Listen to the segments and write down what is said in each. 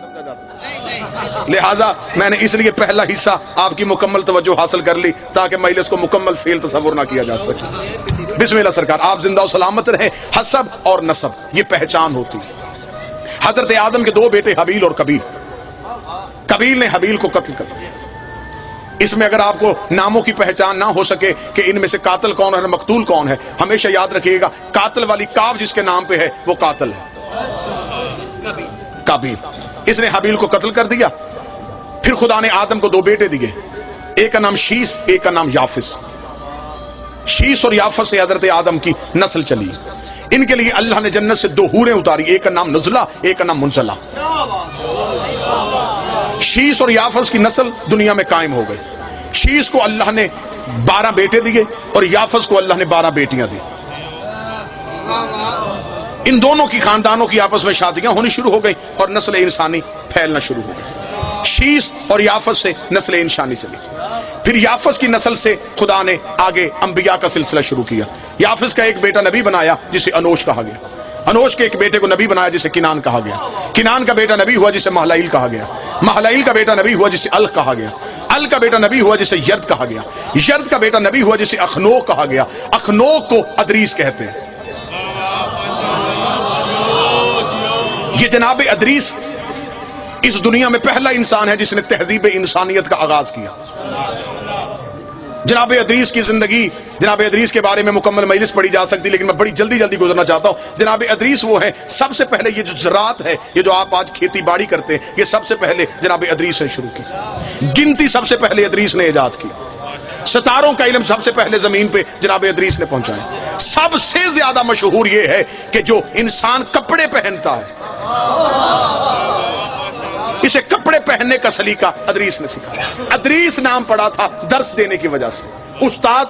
سمجھا جاتا، لہٰذا میں نے اس لیے پہلا حصہ آپ کی مکمل توجہ حاصل کر لی تاکہ مجلس کو مکمل فعل تصور نہ کیا جا سکے۔ بسم اللہ سرکار، آپ زندہ و سلامت رہیں۔ حسب اور نسب یہ پہچان ہوتی ہے۔ حضرت آدم کے دو بیٹے حابیل اور قابیل، قابیل نے حابیل کو قتل کر دیا۔ اس میں اگر آپ کو ناموں کی پہچان نہ ہو سکے کہ ان میں سے قاتل کون ہے مقتول کون ہے، ہمیشہ یاد رکھیے گا قاتل والی کاف جس کے نام پہ ہے وہ قاتل ہے، قابیل۔ اس نے حابیل کو قتل کر دیا۔ پھر خدا نے آدم کو دو بیٹے دیے، ایک کا نام شیس، ایک کا نام یافس۔ شیس اور یافس سے حضرت آدم کی نسل چلی۔ ان کے لیے اللہ نے جنت سے دو حوریں اتاری، ایک کا نام نزلہ، ایک کا نام منزلہ۔ شیس اور یافس کی نسل دنیا میں قائم ہو گئی۔ شیس کو اللہ نے 12 بیٹے دیے اور یافس کو اللہ نے 12 بیٹیاں دی۔ ان دونوں کی خاندانوں کی آپس میں شادیاں ہونی شروع ہو گئی اور نسل انسانی پھیلنا شروع ہو گئی۔ شیس اور یافس سے نسل انسانی چلی۔ پھر یافس کی نسل سے خدا نے آگے انبیاء کا سلسلہ شروع کیا۔ یافس کا ایک بیٹا نبی بنایا جسے انوش کہا گیا۔ انوش کے ایک بیٹے کو نبی بنایا جسے کنان کہا گیا۔ کنان کا بیٹا نبی ہوا جسے مہلائیل کہا گیا۔ مہلائیل کا بیٹا نبی ہوا جسے الق کہا گیا۔ الق کا بیٹا نبی ہوا جسے یرد کہا گیا۔ یرد کا بیٹا نبی ہوا جسے اخنوک کہا گیا۔ اخنوک کو ادریس کہتے ہیں۔ یہ جناب ادریس اس دنیا میں پہلا انسان ہے جس نے تہذیب انسانیت کا آغاز کیا۔ جناب ادریس کی زندگی، جناب ادریس کے بارے میں مکمل مجلس پڑھی جا سکتی، لیکن میں بڑی جلدی گزرنا چاہتا ہوں۔ جناب ادریس وہ ہیں سب سے پہلے یہ جو زراعت ہے، یہ جو آپ آج کھیتی باڑی کرتے ہیں، یہ سب سے پہلے جناب ادریس نے شروع کی۔ گنتی سب سے پہلے ادریس نے ایجاد کی۔ ستاروں کا علم سب سے پہلے زمین پہ جناب ادریس نے پہنچایا۔ سب سے زیادہ مشہور یہ ہے کہ جو انسان کپڑے پہنتا ہے اسے کپڑے پہننے کا سلیقہ ادریس نے سکھایا۔ ادریس نام پڑا تھا درس دینے کی وجہ سے، استاد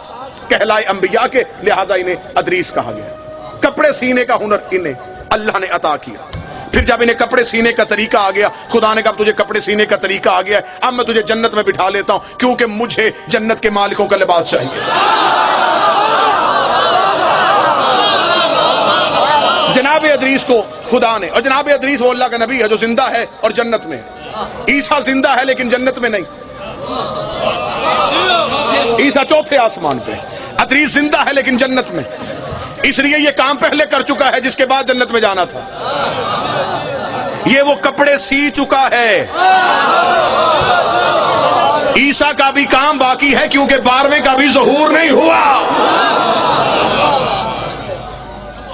کہلائے انبیاء کے، لہٰذا انہیں ادریس کہا گیا۔ کپڑے سینے کا ہنر انہیں اللہ نے عطا کیا۔ پھر جب انہیں کپڑے سینے کا طریقہ آ گیا، خدا نے کہا تجھے کپڑے سینے کا طریقہ آ گیا ہے، اب میں تجھے جنت میں بٹھا لیتا ہوں کیونکہ مجھے جنت کے مالکوں کا لباس چاہیے۔ جناب ادریس کو خدا نے، اور جناب ادریس وہ اللہ کا نبی ہے جو زندہ ہے اور جنت میں ہے۔ عیسیٰ زندہ ہے لیکن جنت میں نہیں، عیسیٰ چوتھے آسمان پہ، ادریس زندہ ہے لیکن جنت میں، اس لیے یہ کام پہلے کر چکا ہے جس کے بعد جنت میں جانا تھا۔ یہ وہ کپڑے سی چکا ہے۔ عیسیٰ کا بھی کام باقی ہے کیونکہ 12ویں کا بھی ظہور نہیں ہوا۔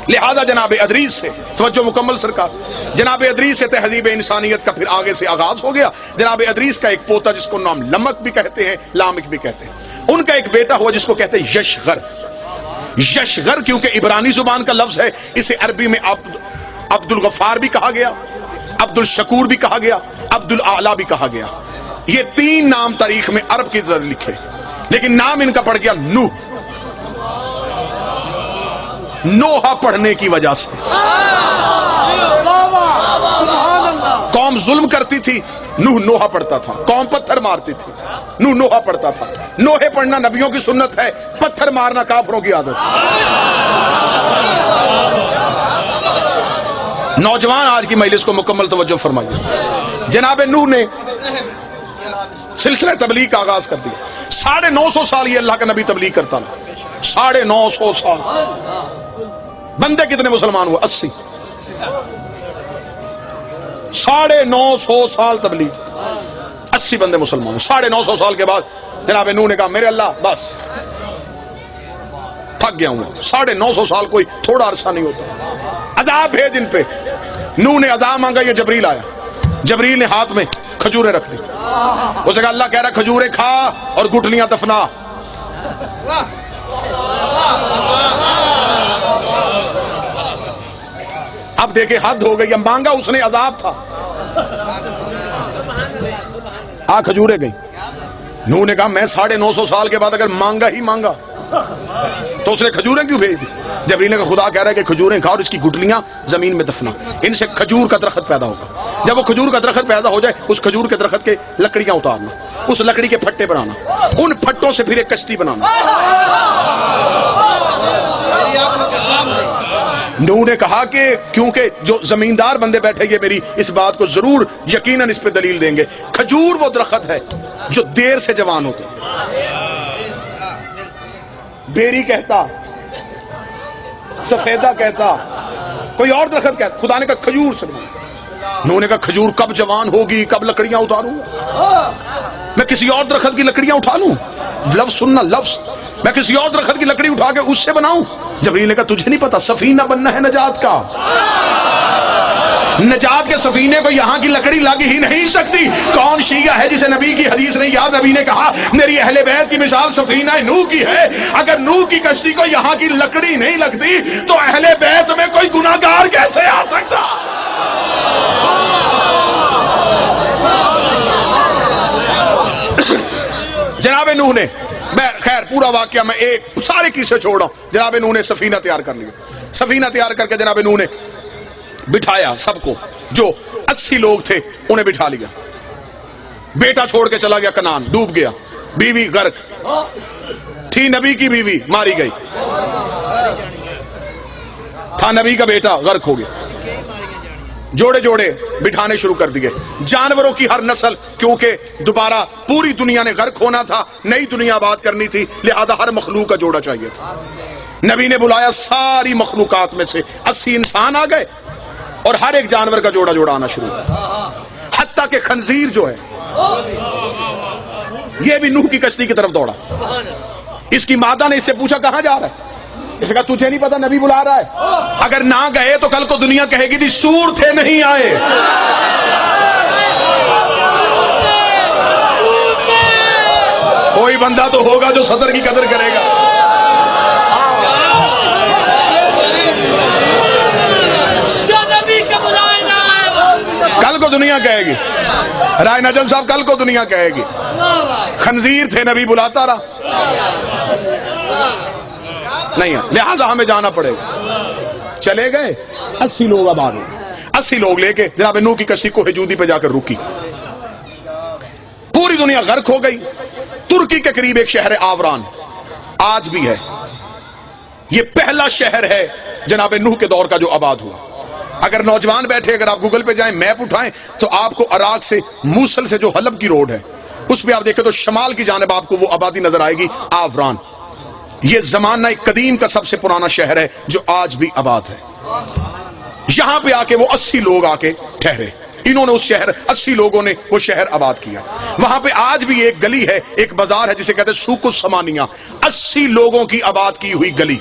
لہذا جناب ادریس سے توجہ مکمل سرکار، جناب ادریس سے تہذیب انسانیت کا پھر آگے سے آغاز ہو گیا۔ جناب ادریس کا ایک پوتا جس کو نام لمک بھی کہتے ہیں، لامک بھی کہتے ہیں، ان کا ایک بیٹا ہوا جس کو کہتے ہیں یشغر۔ یشغر کیونکہ عبرانی زبان کا لفظ ہے، اسے عربی میں عبد الغفار بھی کہا گیا، عبد الشکور بھی کہا گیا، عبد الاعلی بھی کہا گیا۔ یہ 3 نام تاریخ میں عرب کی طرح لکھے، لیکن نام ان کا پڑ گیا نوح، نوحہ پڑھنے کی وجہ سے۔ قوم ظلم کرتی تھی، نوح نوحہ پڑھتا تھا۔ قوم پتھر مارتی تھی، نوح نوحہ پڑھتا تھا۔ نوحے پڑھنا نبیوں کی سنت ہے، پتھر مارنا کافروں کی عادت۔ نوجوان آج کی مجلس کو مکمل توجہ فرمائیے۔ جناب نوح نے سلسلہ تبلیغ کا آغاز کر دیا۔ 950 سال یہ اللہ کا نبی تبلیغ کرتا رہا، 950 سال۔ بندے کتنے مسلمان ہوئے؟ 80۔ 950 سال تبلیغ، 80 بندے مسلمان ہوئے۔ 950 سال کے بعد جناب نوح نے کہا میرے اللہ بس تھک گیا ہوں۔ 950 سال کوئی تھوڑا عرصہ نہیں ہوتا، عذاب بھیج ان پہ۔ نوح نے عذاب مانگا، یہ جبریل آیا، جبریل نے ہاتھ میں کھجوریں رکھ دی۔ اسے کہا اللہ کہہ رہا کھجوریں کھا اور گٹھلیاں دفنا۔ اب دیکھے حد ہو گئی، مانگا اس نے عذاب تھا، کھجوریں گئی۔ نوح نے کہا میں 950 سال کے بعد اگر مانگا ہی مانگا تو اس نے کھجوریں کیوں بھیج دی؟ جبریل نے کہا خدا کہہ رہا ہے کہ کھجوریں کھا اور اس کی گٹلیاں زمین میں دفنا، ان سے کھجور کا درخت پیدا ہوگا۔ جب وہ کھجور کا درخت پیدا ہو جائے اس کھجور کے درخت کے لکڑیاں اتارنا، اس لکڑی کے پھٹے بنانا، ان پھٹوں سے پھر ایک کشتی بنانا۔ نوح نے کہا کہ کیونکہ جو زمیندار بندے بیٹھے یہ میری اس بات کو ضرور یقیناً اس پہ دلیل دیں گے، کھجور وہ درخت ہے جو دیر سے جوان ہوتا، بیری کہتا، سفیدہ کہتا، کوئی اور درخت کہتا، خدا نے کہا کھجور سے بنا۔ نوح نے کہا کھجور کب جوان ہوگی، کب لکڑیاں اتاروں، میں کسی اور درخت کی لکڑیاں اٹھا لوں؟ لفظ سننا، لفظ، میں کسی اور درخت کی لکڑی اٹھا کے اس سے بناؤں؟ جبریل نے کہا تجھے نہیں پتا سفینہ بننا ہے نجات کا، نجات کے سفینے کو یہاں کی لکڑی لگ ہی نہیں سکتی۔ کون شیعہ ہے جسے نبی کی حدیث نہیں یاد؟ نبی نے کہا میری اہل بیت کی مثال سفینہ نوح کی ہے، اگر نوح کی کشتی کو یہاں کی لکڑی نہیں لگتی تو اہل بیت میں کوئی گناہگار کیسے آ سکتا؟ جناب نوح نے، میں خیر پورا واقعہ میں ایک سارے قصے چھوڑ رہا ہوں، جناب نوح نے سفینہ تیار کر لیا، سفینہ تیار کر کے جناب نوح نے بٹھایا سب کو، جو 80 لوگ تھے انہیں بٹھا لیا، بیٹا چھوڑ کے چلا گیا کنعان، ڈوب گیا، بیوی غرق تھی، نبی کی بیوی ماری گئی، تھا نبی کا بیٹا غرق ہو گیا، جوڑے جوڑے بٹھانے شروع کر دیے، جانوروں کی ہر نسل، کیونکہ دوبارہ پوری دنیا نے غرق ہونا تھا، نئی دنیا آباد کرنی تھی، لہذا ہر مخلوق کا جوڑا چاہیے تھا۔ نبی نے بلایا ساری مخلوقات میں سے 80 انسان آ گئے اور ہر ایک جانور کا جوڑا جوڑا آنا شروع ہوا، حتیٰ کہ خنزیر جو ہے یہ بھی نوح کی کشتی کی طرف دوڑا۔ اس کی مادہ نے اس سے پوچھا کہاں جا رہا ہے؟ اس نے کہا تجھے نہیں پتا نبی بلا رہا ہے، اگر نہ گئے تو کل کو دنیا کہے گی تھی سور تھے نہیں آئے۔ کوئی بندہ تو ہوگا جو صدر کی قدر کرے گا۔ کل کو دنیا کہے گی، رائے نجم صاحب کل کو دنیا کہے گی خنزیر تھے نبی بلاتا رہا، نہیں ہے، لہذا ہمیں جانا پڑے گا۔ چلے گئے 80 لوگ آباد ہو گئے، 80 لوگ لے کے جناب نوح کی کشتی کوہ جودی پہ جا کر رکی، پوری دنیا غرق ہو گئی۔ ترکی کے قریب ایک شہر آوران آج بھی ہے، یہ پہلا شہر ہے جناب نوح کے دور کا جو آباد ہوا۔ اگر نوجوان بیٹھے، اگر آپ گوگل پہ جائیں، میپ اٹھائیں تو آپ کو عراق سے موصل سے جو حلب کی روڈ ہے اس پہ آپ دیکھیں تو شمال کی جانب آپ کو وہ آبادی نظر آئے گی، آوران۔ یہ زمانہ قدیم کا سب سے پرانا شہر ہے جو آج بھی آباد ہے۔ یہاں پہ آ کے وہ 80 لوگ آ کے ٹھہرے، انہوں نے اس شہر 80 لوگوں نے وہ شہر آباد کیا۔ وہاں پہ آج بھی ایک گلی ہے، ایک بازار ہے جسے کہتے ہیں سوق السمانیہ، 80 لوگوں کی آباد کی ہوئی گلی۔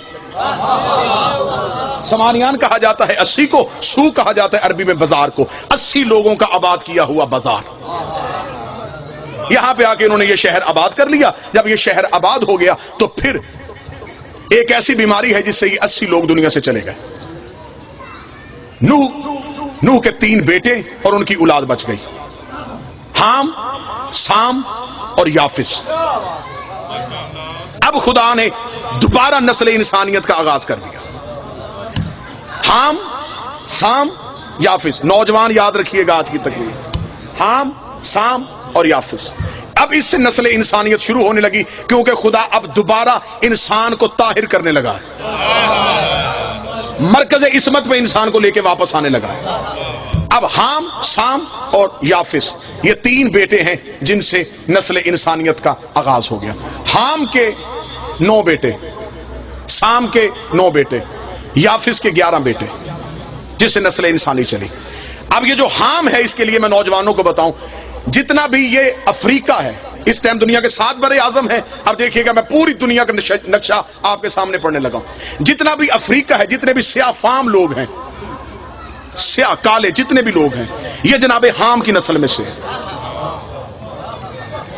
سمانیان کہا جاتا ہے 80 کو، سوق کہا جاتا ہے عربی میں بازار کو، 80 لوگوں کا آباد کیا ہوا بازار۔ یہاں پہ آ کے انہوں نے یہ شہر آباد کر لیا۔ جب یہ شہر آباد ہو گیا تو پھر ایک ایسی بیماری ہے جس سے یہ 80 لوگ دنیا سے چلے گئے۔ نوح کے 3 بیٹے اور ان کی اولاد بچ گئی، حام، سام اور یافس۔ اب خدا نے دوبارہ نسل انسانیت کا آغاز کر دیا۔ حام، سام، یافس، نوجوان یاد رکھیے گا آج کی تقریر، حام، سام اور یافس۔ اب اس سے نسل انسانیت شروع ہونے لگی، کیونکہ خدا اب دوبارہ انسان کو طاہر کرنے لگا ہے، مرکز عصمت پہ انسان کو لے کے واپس آنے لگا ہے۔ اب حام، سام اور یافس یہ 3 بیٹے ہیں جن سے نسل انسانیت کا آغاز ہو گیا۔ حام کے 9 بیٹے، سام کے 9 بیٹے، یافس کے 11 بیٹے، جس سے نسل انسانی چلی۔ اب یہ جو حام ہے اس کے لیے میں نوجوانوں کو بتاؤں، جتنا بھی یہ افریقہ ہے، اس ٹائم دنیا کے 7 بر اعظم ہیں۔ اب دیکھیے گا میں پوری دنیا کا نقشہ آپ کے سامنے پڑھنے لگا ہوں۔ جتنا بھی افریقہ ہے، جتنے بھی سیاہ فام لوگ ہیں، سیاہ کالے جتنے بھی لوگ ہیں، یہ جناب حام کی نسل میں سے ہے،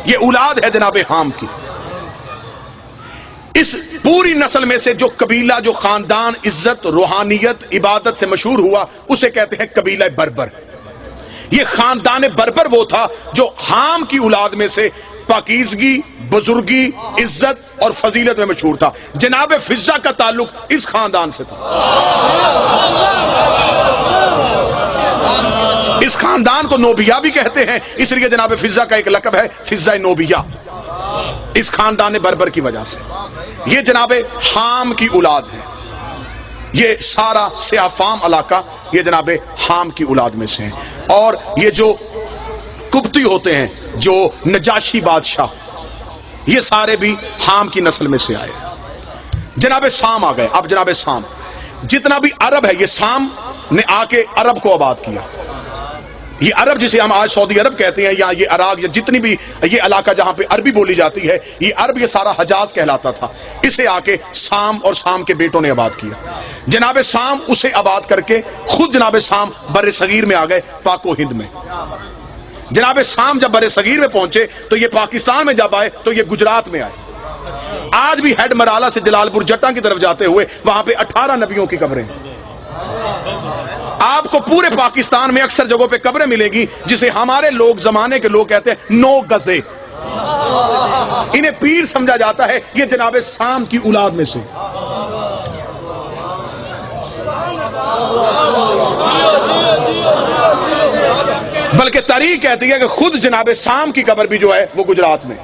یہ اولاد ہے جناب حام کی۔ اس پوری نسل میں سے جو قبیلہ، جو خاندان عزت، روحانیت، عبادت سے مشہور ہوا، اسے کہتے ہیں قبیلہ بربر۔ یہ خاندان بربر وہ تھا جو حام کی اولاد میں سے پاکیزگی، بزرگی، عزت اور فضیلت میں مشہور تھا۔ جناب فضہ کا تعلق اس خاندان سے تھا۔ اس خاندان کو نوبیہ بھی کہتے ہیں، اس لیے جناب فضہ کا ایک لقب ہے فضہ نوبیہ، اس خاندان بربر کی وجہ سے۔ یہ جناب حام کی اولاد ہے۔ یہ سارا سیاہ فام علاقہ یہ جناب حام کی اولاد میں سے ہیں، اور یہ جو قبطی ہوتے ہیں، جو نجاشی بادشاہ، یہ سارے بھی حام کی نسل میں سے آئے۔ جناب سام آ گئے۔ اب جناب سام، جتنا بھی عرب ہے، یہ سام نے آ کے عرب کو آباد کیا۔ یہ عرب جسے ہم آج سعودی عرب کہتے ہیں، یا یہ عراق، یا جتنی بھی یہ علاقہ جہاں پہ عربی بولی جاتی ہے، یہ عرب، یہ سارا حجاز کہلاتا تھا۔ اسے آ کے سام اور سام کے بیٹوں نے آباد کیا۔ جناب سام اسے آباد کر کے خود جناب سام بر صغیر میں آ گئے، پاک و ہند میں۔ جناب سام جب بر صغیر میں پہنچے تو یہ پاکستان میں جب آئے تو یہ گجرات میں آئے۔ آج بھی ہیڈ مرالا سے جلال پور جٹا کی طرف جاتے ہوئے وہاں پہ 18 نبیوں کی قبریں ہیں۔ آپ کو پورے پاکستان میں اکثر جگہوں پہ قبریں ملے گی جسے ہمارے لوگ، زمانے کے لوگ کہتے ہیں 9 گزے۔ انہیں پیر سمجھا جاتا ہے، یہ جناب سام کی اولاد میں سے۔ بلکہ تاریخ کہتی ہے کہ خود جناب سام کی قبر بھی جو ہے وہ گجرات میں۔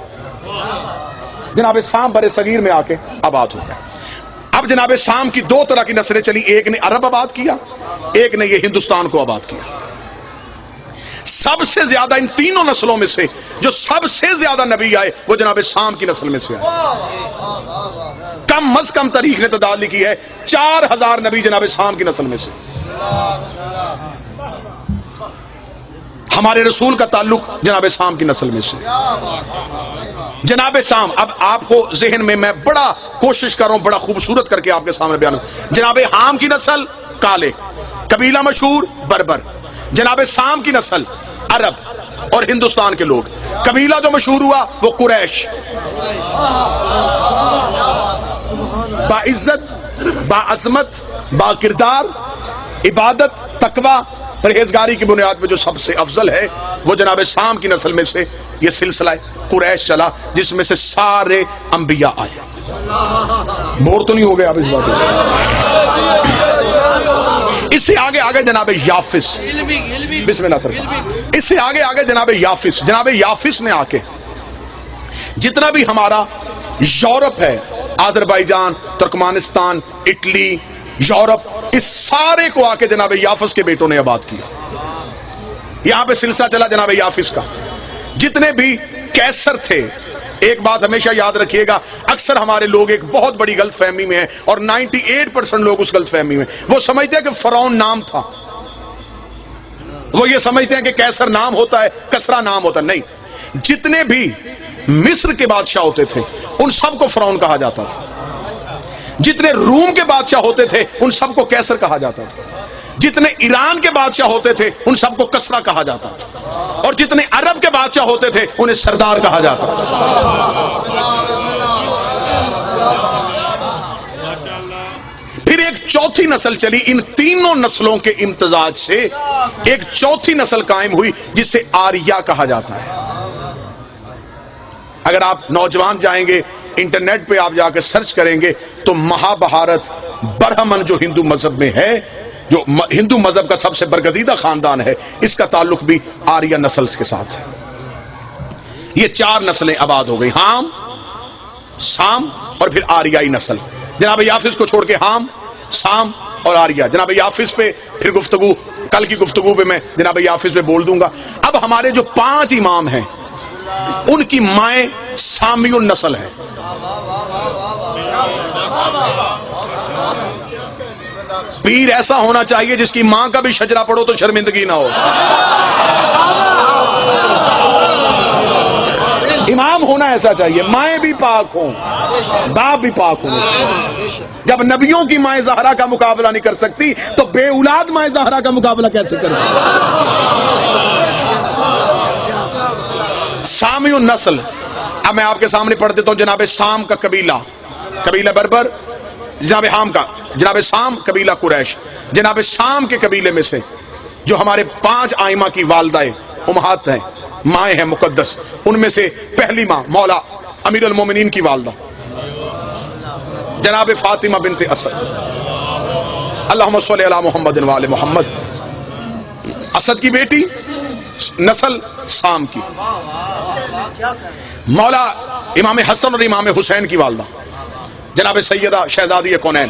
جناب سام بر صغیر میں آ کے آباد ہو گئے۔ اب جناب سام کی 2 طرح کی نسلیں چلی، ایک نے عرب آباد کیا، ایک نے یہ ہندوستان کو آباد کیا۔ سب سے زیادہ ان تینوں نسلوں میں سے جو سب سے زیادہ نبی آئے وہ جناب سام کی نسل میں سے آئے۔ کم از کم تاریخ نے تعداد لکھی ہے 4000 نبی جناب سام کی نسل میں سے۔ ہمارے رسول کا تعلق جناب سام کی نسل میں سے۔ جناب سام، اب آپ کو ذہن میں بڑا کوشش کر رہا ہوں، بڑا خوبصورت کر کے آپ کے سامنے بیان کروں۔ جناب حام کی نسل کالے، قبیلہ مشہور بربر۔ جناب سام کی نسل عرب اور ہندوستان کے لوگ۔ قبیلہ جو مشہور ہوا وہ قریش، باعزت، باعظمت، باکردار، عبادت، تقوی، پرہیزگاری کی بنیاد پہ جو سب سے افضل ہے وہ جناب سام کی نسل میں سے یہ سلسلہ قریش چلا، جس میں سے سارے انبیاء آئے۔ بور تو نہیں ہو گیا اب اس بات میں؟ اس سے آگے جناب یافس، بسم اللہ سرکار، اس سے آگے جناب یافس۔ جناب یافس نے آ کے جتنا بھی ہمارا یورپ ہے، آذربائیجان، ترکمانستان، اٹلی، یورپ، اس سارے کو آ کے جناب یافس کے بیٹوں نے آباد کیا۔ یہاں پہ سلسلہ چلا جناب یافس کا۔ جتنے بھی کیسر تھے، ایک بات ہمیشہ یاد رکھیے گا، اکثر ہمارے لوگ ایک بہت بڑی غلط فہمی میں ہیں، اور 98% لوگ اس غلط فہمی میں، وہ سمجھتے ہیں کہ فرعون نام تھا۔ وہ یہ سمجھتے ہیں کہ کیسر نام ہوتا ہے، کسرا نام ہوتا ہے۔ نہیں، جتنے بھی مصر کے بادشاہ ہوتے تھے ان سب کو فرعون کہا جاتا تھا۔ جتنے روم کے بادشاہ ہوتے تھے ان سب کو کیسر کہا جاتا تھا۔ جتنے ایران کے بادشاہ ہوتے تھے ان سب کو کسرا کہا جاتا تھا، اور جتنے عرب کے بادشاہ ہوتے تھے انہیں سردار کہا جاتا تھا۔ پھر ایک چوتھی نسل چلی، ان تینوں نسلوں کے امتزاج سے ایک چوتھی نسل قائم ہوئی جس سے آریہ کہا جاتا ہے۔ اگر آپ نوجوان جائیں گے انٹرنیٹ پہ، آپ جا کے سرچ کریں گے تو مہابھارت برہمن جو ہندو مذہب میں ہے، جو ہندو مذہب کا سب سے برگزیدہ خاندان ہے، اس کا تعلق بھی آریہ نسل کے ساتھ ہے۔ یہ 4 نسلیں آباد ہو گئی، حام، سام اور پھر آریائی نسل۔ جناب یافس کو چھوڑ کے حام، سام اور آریہ۔ جناب یافس پہ پھر گفتگو، کل کی گفتگو پہ میں جناب یافس پہ بول دوں گا۔ اب ہمارے جو 5 امام ہیں ان کی مائیں سامی النسل ہے۔ پیر ایسا ہونا چاہیے جس کی ماں کا بھی شجرہ پڑھو تو شرمندگی نہ ہو۔ امام ہونا ایسا چاہیے، مائیں بھی پاک ہوں، باپ بھی پاک ہوں۔ جب نبیوں کی مائیں زہرا کا مقابلہ نہیں کر سکتی تو بے اولاد مائیں زہرا کا مقابلہ کیسے کریں؟ سامی النسل۔ اب میں آپ کے سامنے پڑھ دیتا ہوں جناب سام کا قبیلہ بربر، جناب حام کا، جناب سام قبیلہ قریش۔ جناب سام کے قبیلے میں سے جو ہمارے 5 آئمہ کی والدہ امہات ہیں، مائیں ہیں مقدس، ان میں سے پہلی ماں مولا امیر المومنین کی والدہ جناب فاطمہ بنت اسد، اللہم صلی علی محمد و آل محمد، اسد کی بیٹی، نسل سام کی۔ مولا امام حسن اور امام حسین کی والدہ جناب سیدہ شہزادی کونین،